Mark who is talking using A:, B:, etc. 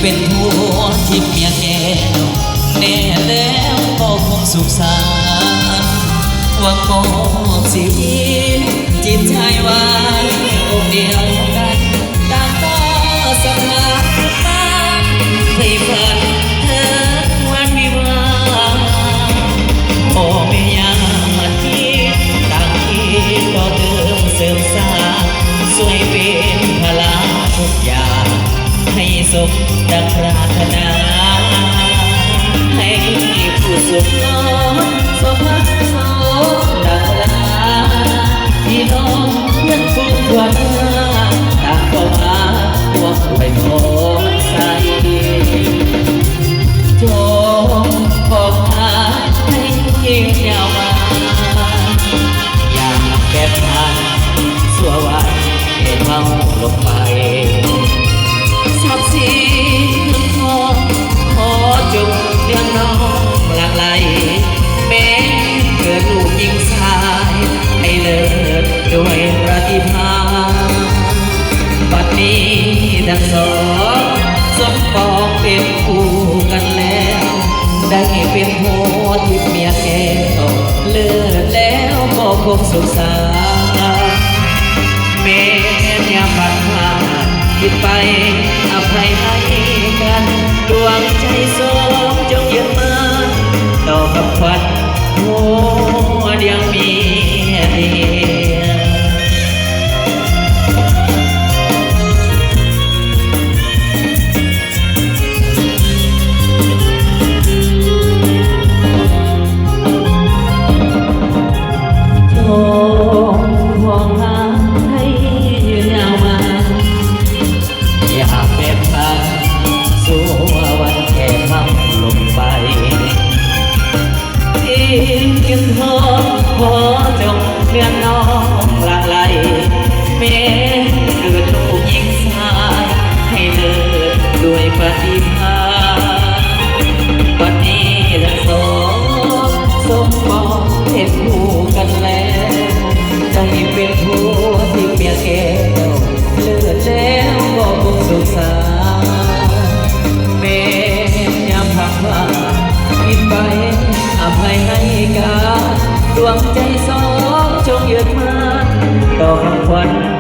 A: เป็นผัวที่เมียแก้วแน่แล้วก็คงสุขสันต์ว่ามอบชีวิตจิตใจไว้องค์เดียวกันตามต่อสถานบ้านให้ฝันเธอวันวิวาโอ้ไม่ยากที่ต่างที่ก็เดิมเสริมสร้างสวยเป็นพลาทุกอย่างให้สมดังปรารถนาให้ผู้สุขนอนสมพักสมดังลาพี่น้องเพื่อนฝูงทั่วหน้าต่างก็มาตัวป่วยของใสจงบอกหาให้ยิ่งยาวมาอย่าแก้พันสัววันให้เมาลงไปสับสีทองขอจงเลี้ยงน้องหลากหลายแม้เกิดลูกยิงชายให้เลิศด้วยประติภาบัดนี้ทั้งสองสมปองเป็นคู่กันแล้วได้เป็นผัวที่เมียแก้วเลิศแล้วก็คงสุขสันต์แม้ยามผ่านผ่านคิดไปอภัยให้กันดวงใจสองจงยึดมั่นต่อกับควันหัวเดียวเมียเดียวจงห่วงหาให้ยืนยาวมาอย่าเป็นพันสัววันแค่พังลงไปทิ้งกันทองขอจงเลื่อนน้องหลากไหลแม้เกิดลูกยิงชายให้เลิศด้วยปฏิภาณวันนี้ทั้งสองสมปองเป็นคู่กันแล้วได้เป็นผัวที่เมียแก้วเลิศแล้วก็คงสุขสันต์แม้ยามพักผ่านคิดไปอภัยให้กันดวงใจสองจงยึดมั่นต่อคำขวัญ